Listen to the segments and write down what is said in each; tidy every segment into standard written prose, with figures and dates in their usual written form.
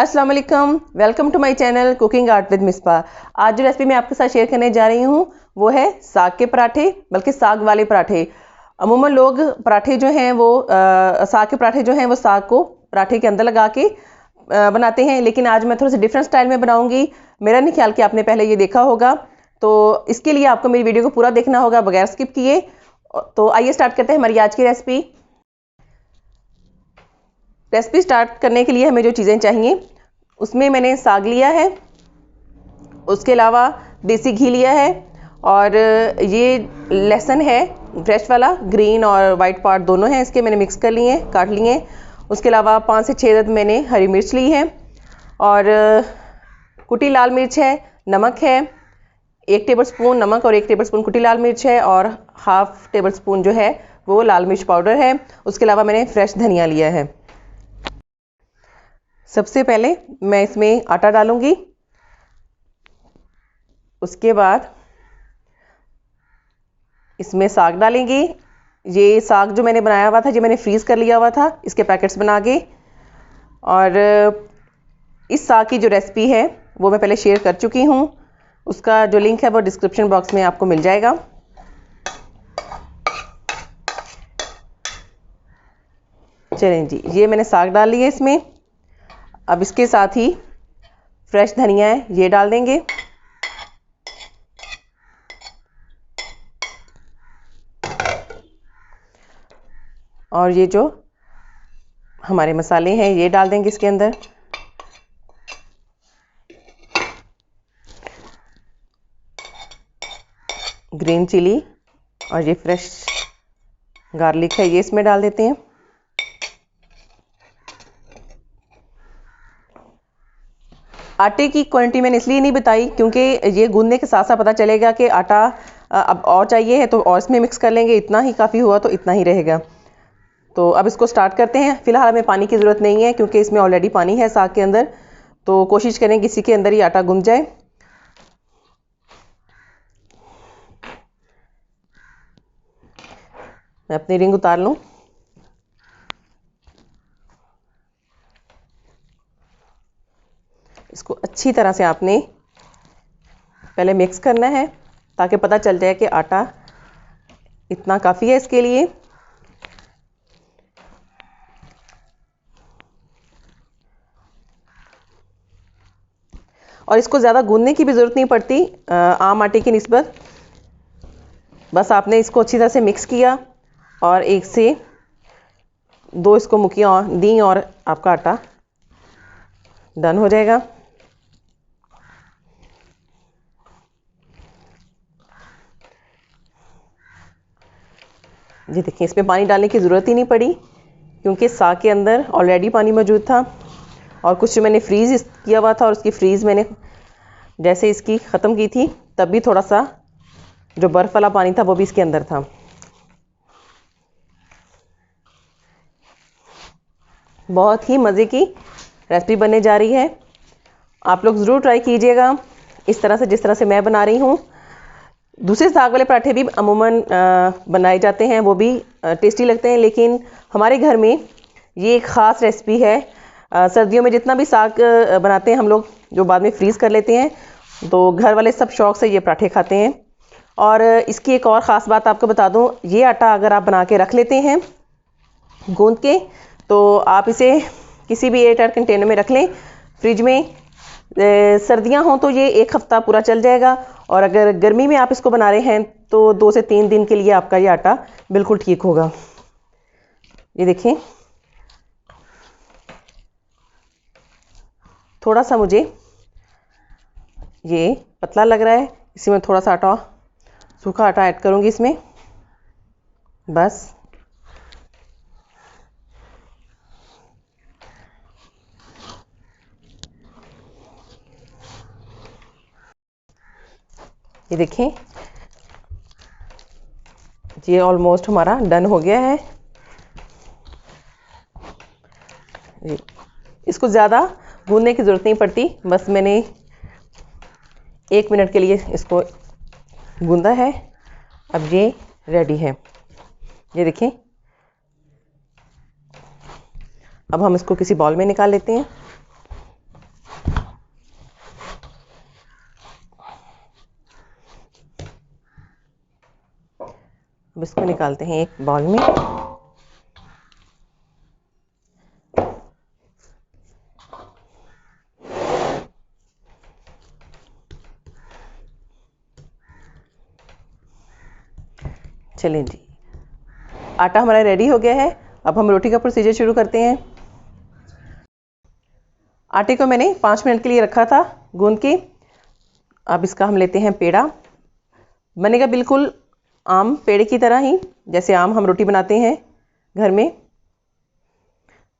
अस्सलाम वालेकुम, welcome to my channel Cooking Art with Misba. आज जो रेसिपी मैं आपके साथ शेयर करने जा रही हूँ वो है साग के पराठे, बल्कि साग वाले पराठे। अमूमन लोग पराठे जो हैं वो साग के पराठे जो हैं वो साग को पराठे के अंदर लगा के बनाते हैं, लेकिन आज मैं थोड़ा सा डिफरेंट स्टाइल में बनाऊंगी। मेरा नहीं ख्याल कि आपने पहले ये देखा होगा, तो इसके लिए आपको मेरी वीडियो को पूरा देखना होगा बगैर स्किप किए। तो आइए स्टार्ट करते हैं हमारी आज की रेसिपी स्टार्ट करने के लिए हमें जो चीज़ें चाहिए उसमें मैंने साग लिया है, उसके अलावा देसी घी लिया है, और ये लहसुन है फ्रेश वाला, ग्रीन और वाइट पार्ट दोनों हैं इसके, मैंने मिक्स कर लिए हैं, काट लिए हैं। उसके अलावा 5 से 6 अदद मैंने हरी मिर्च ली है, और कुटी लाल मिर्च है, नमक है 1 टेबलस्पून नमक और 1 टेबलस्पून कुटी लाल मिर्च है, और हाफ टेबलस्पून जो है वो लाल मिर्च पाउडर है। उसके अलावा मैंने फ्रेश धनिया लिया है। सबसे पहले मैं इसमें आटा डालूंगी, उसके बाद इसमें साग डालेंगे। ये साग जो मैंने बनाया हुआ था, ये मैंने फ्रीज़ कर लिया हुआ था इसके पैकेट्स बना के, और इस साग की जो रेसिपी है वो मैं पहले शेयर कर चुकी हूँ, उसका जो लिंक है वो डिस्क्रिप्शन बॉक्स में आपको मिल जाएगा। चलें जी, ये मैंने साग डाल लिया इसमें। अब इसके साथ ही फ्रेश धनिया है, ये डाल देंगे, और ये जो हमारे मसाले हैं ये डाल देंगे इसके अंदर। ग्रीन चिली और ये फ्रेश गार्लिक है, ये इसमें डाल देते हैं। आटे की क्वांटिटी मैंने इसलिए नहीं बताई क्योंकि ये गूंदने के साथ साथ पता चलेगा कि आटा अब और चाहिए है तो और इसमें मिक्स कर लेंगे, इतना ही काफ़ी हुआ तो इतना ही रहेगा। तो अब इसको स्टार्ट करते हैं। फिलहाल हमें पानी की ज़रूरत नहीं है क्योंकि इसमें ऑलरेडी पानी है साग के अंदर, तो कोशिश करें कि इसी के अंदर ही आटा गूंद जाए। मैं अपनी रिंग उतार लूँ। इसको अच्छी तरह से आपने पहले मिक्स करना है ताकि पता चल जाए कि आटा इतना काफ़ी है इसके लिए। और इसको ज़्यादा गूंदने की भी ज़रूरत नहीं पड़ती आम आटे की निस्बत। बस आपने इसको अच्छी तरह से मिक्स किया और 1 से 2 इसको मुक्कियाँ दी और आपका आटा डन हो जाएगा। जी देखिए, इसमें पानी डालने की ज़रूरत ही नहीं पड़ी क्योंकि साग के अंदर ऑलरेडी पानी मौजूद था, और कुछ जो मैंने फ्रीज़ किया हुआ था और उसकी फ्रीज़ मैंने जैसे इसकी ख़त्म की थी तब भी थोड़ा सा जो बर्फ़ वाला पानी था वो भी इसके अंदर था। बहुत ही मज़े की रेसिपी बनने जा रही है, आप लोग ज़रूर ट्राई कीजिएगा इस तरह से जिस तरह से मैं बना रही हूँ। दूसरे साग वाले पराठे भी अमूमन बनाए जाते हैं, वो भी टेस्टी लगते हैं, लेकिन हमारे घर में ये एक ख़ास रेसिपी है। सर्दियों में जितना भी साग बनाते हैं हम लोग, जो बाद में फ्रीज़ कर लेते हैं, तो घर वाले सब शौक़ से ये पराठे खाते हैं। और इसकी एक और ख़ास बात आपको बता दूं, ये आटा अगर आप बना के रख लेते हैं गूंद के, तो आप इसे किसी भी एयरटाइट कंटेनर में रख लें फ्रिज में। सर्दियां हों तो ये 1 हफ़्ता पूरा चल जाएगा, और अगर गर्मी में आप इसको बना रहे हैं तो 2 से 3 दिन के लिए आपका ये आटा बिल्कुल ठीक होगा। ये देखें, थोड़ा सा मुझे ये पतला लग रहा है, इसी में थोड़ा सा आटा, सूखा आटा ऐड करूँगी इसमें, बस। ये देखें, ये ऑलमोस्ट हमारा डन हो गया है। इसको ज़्यादा गूंदने की ज़रूरत नहीं पड़ती, बस मैंने 1 मिनट के लिए इसको गूंदा है। अब ये रेडी है, ये देखें। अब हम इसको किसी बाउल में निकाल लेते हैं। अब इसको निकालते हैं एक बाउल में। चलें जी, आटा हमारा रेडी हो गया है। अब हम रोटी का प्रोसीजर शुरू करते हैं। आटे को मैंने 5 मिनट के लिए रखा था गूंद के। अब इसका हम लेते हैं पेड़ा। बनेगा बिल्कुल आम पेड़े की तरह ही, जैसे आम हम रोटी बनाते हैं घर में।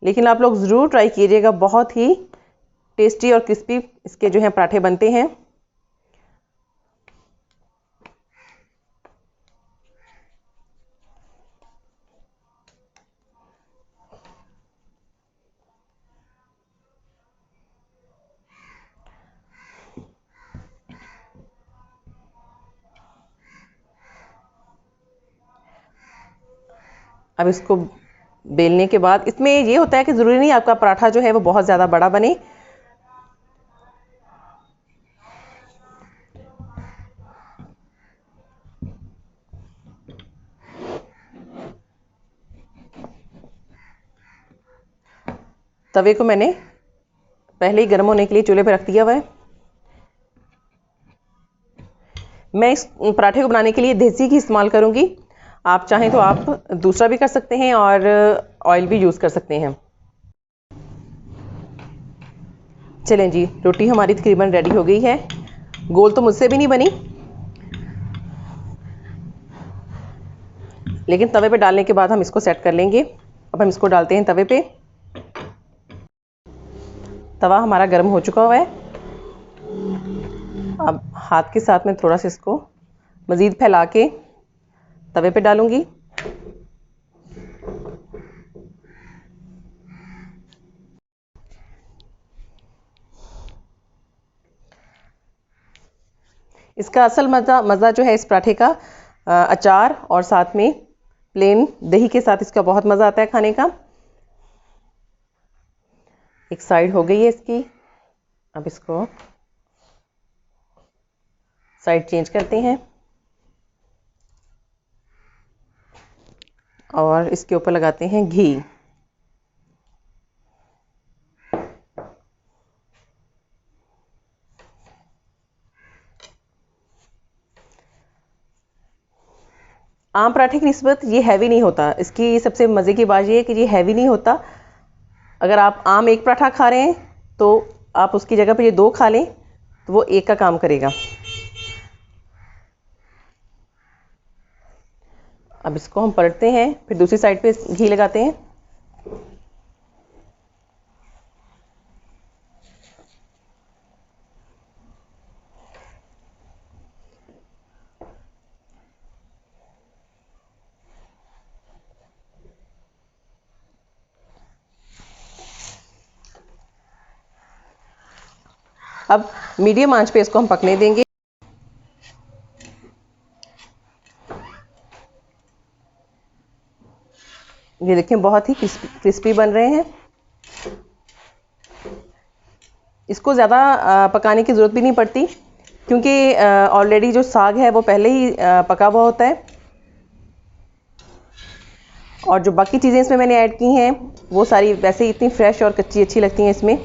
लेकिन आप लोग ज़रूर ट्राई कीजिएगा, बहुत ही टेस्टी और क्रिस्पी इसके जो हैं पराठे बनते हैं। अब इसको बेलने के बाद इसमें ये होता है कि ज़रूरी नहीं आपका पराठा जो है वो बहुत ज़्यादा बड़ा बने। तवे को मैंने पहले ही गर्म होने के लिए चूल्हे पर रख दिया हुआ है। मैं इस पराठे को बनाने के लिए देसी घी इस्तेमाल करूंगी। आप चाहें तो आप दूसरा भी कर सकते हैं और ऑयल भी यूज़ कर सकते हैं। चलें जी, रोटी हमारी तकरीबन रेडी हो गई है। गोल तो मुझसे भी नहीं बनी, लेकिन तवे पे डालने के बाद हम इसको सेट कर लेंगे। अब हम इसको डालते हैं तवे पे। तवा हमारा गर्म हो चुका हुआ है। अब हाथ के साथ में थोड़ा सा इसको मज़ीद फैला के तवे पे डालूंगी। इसका असल मज़ा जो है इस पराठे का अचार और साथ में प्लेन दही के साथ इसका बहुत मज़ा आता है खाने का। एक साइड हो गई है इसकी। अब इसको साइड चेंज करते हैं और इसके ऊपर लगाते हैं घी। आम पराठे की निस्बत ये हैवी नहीं होता। इसकी सबसे मज़े की बात ये है कि ये हैवी नहीं होता। अगर आप आम एक पराठा खा रहे हैं तो आप उसकी जगह पर ये 2 खा लें तो वो एक का काम करेगा। अब इसको हम पलटते हैं, फिर दूसरी साइड पे घी लगाते हैं। अब मीडियम आंच पे इसको हम पकने देंगे। ये देखें, बहुत ही क्रिस्पी बन रहे हैं। इसको ज़्यादा पकाने की ज़रूरत भी नहीं पड़ती, क्योंकि ऑलरेडी जो साग है वो पहले ही पका हुआ होता है। और जो बाकी चीज़ें इसमें मैंने ऐड की हैं वो सारी वैसे ही इतनी फ्रेश और कच्ची अच्छी लगती हैं इसमें।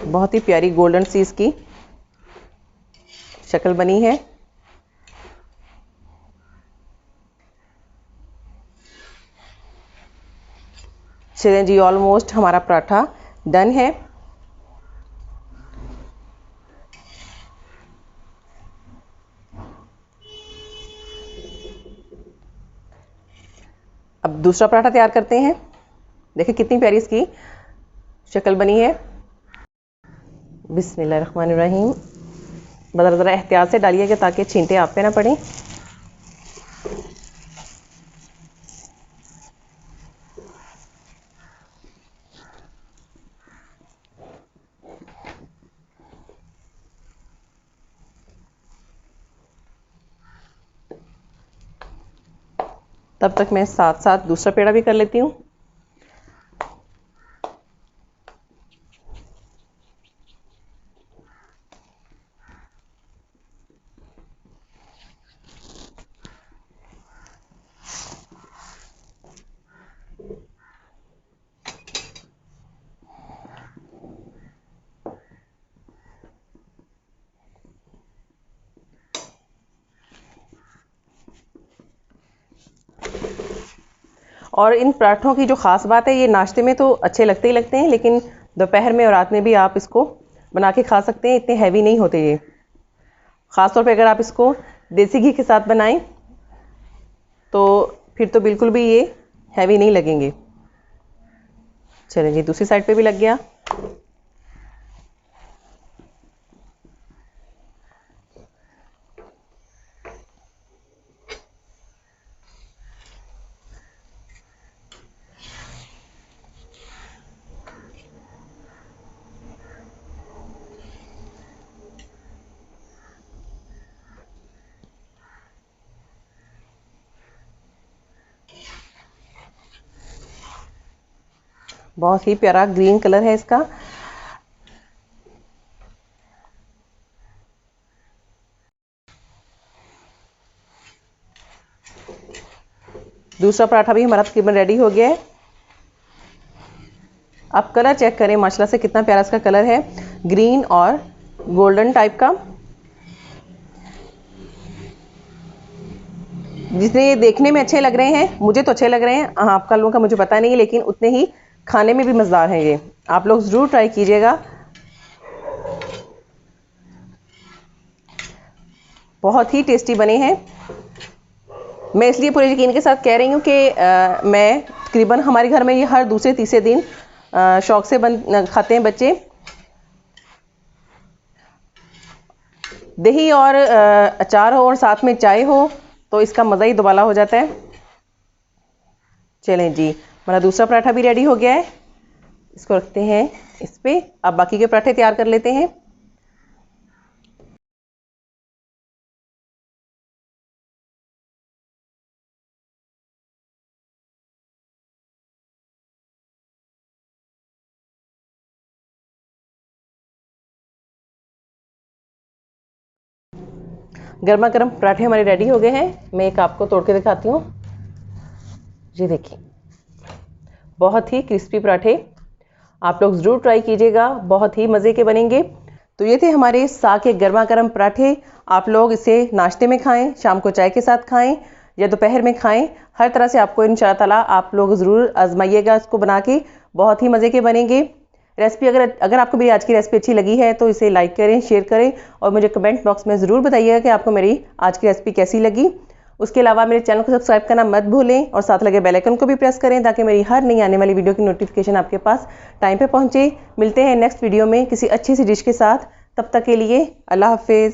बहुत ही प्यारी गोल्डन सी इसकी शक्ल बनी है। चलें जी, ऑलमोस्ट हमारा पराठा डन है। अब दूसरा पराठा तैयार करते हैं। देखिए कितनी प्यारी इसकी शक्ल बनी है। बिस्मिल्लाहिर्रहमानिर्रहीम। ज़रा एहतियात से डालिएगा ताकि छींटे आप पे ना पड़े। तब तक मैं साथ साथ दूसरा पेड़ा भी कर लेती हूँ। और इन पराठों की जो ख़ास बात है, ये नाश्ते में तो अच्छे लगते ही लगते हैं, लेकिन दोपहर में और रात में भी आप इसको बना के खा सकते हैं। इतने हैवी नहीं होते ये। ख़ास तौर पे अगर आप इसको देसी घी के साथ बनाएं तो फिर तो बिल्कुल भी ये हैवी नहीं लगेंगे। चलिए जी, दूसरी साइड पे भी लग गया। बहुत ही प्यारा ग्रीन कलर है इसका। दूसरा पराठा भी हमारा तकरीबन रेडी हो गया है। आप कलर चेक करें माशाल्लाह से कितना प्यारा इसका कलर है, ग्रीन और गोल्डन टाइप का। जितने ये देखने में अच्छे लग रहे हैं, मुझे तो अच्छे लग रहे हैं, आपका लोगों का मुझे पता नहीं, लेकिन उतने ही खाने में भी मज़ेदार हैं ये। आप लोग ज़रूर ट्राई कीजिएगा। बहुत ही टेस्टी बने हैं। मैं इसलिए पूरे यकीन के साथ कह रही हूँ कि मैं तकरीबन हमारे घर में ये हर दूसरे तीसरे दिन शौक से खाते हैं बच्चे। दही और अचार हो और साथ में चाय हो तो इसका मज़ा ही दुबाला हो जाता है। चलें जी, हमारा दूसरा पराठा भी रेडी हो गया है। इसको रखते हैं इस पे। अब बाकी के पराठे तैयार कर लेते हैं। गर्मा गर्म पराठे हमारे रेडी हो गए हैं। मैं एक आपको तोड़ के दिखाती हूँ। ये देखिए, बहुत ही क्रिस्पी पराठे। आप लोग ज़रूर ट्राई कीजिएगा, बहुत ही मज़े के बनेंगे। तो ये थे हमारे साग के गर्मा गर्म पराठे। आप लोग इसे नाश्ते में खाएं, शाम को चाय के साथ खाएं या दोपहर में खाएं। हर तरह से आपको इंशाअल्लाह ताला आप लोग ज़रूर आजमाइएगा इसको बना के, बहुत ही मज़े के बनेंगे। रेसिपी अगर आपको मेरी आज की रेसिपी अच्छी लगी है तो इसे लाइक करें, शेयर करें और मुझे कमेंट बॉक्स में ज़रूर बताइएगा कि आपको मेरी आज की रेसिपी कैसी लगी। उसके अलावा मेरे चैनल को सब्सक्राइब करना मत भूलें और साथ लगे बेल आइकन को भी प्रेस करें ताकि मेरी हर नई आने वाली वीडियो की नोटिफिकेशन आपके पास टाइम पे पहुंचे। मिलते हैं नेक्स्ट वीडियो में किसी अच्छी सी डिश के साथ। तब तक के लिए अल्लाह हाफिज़।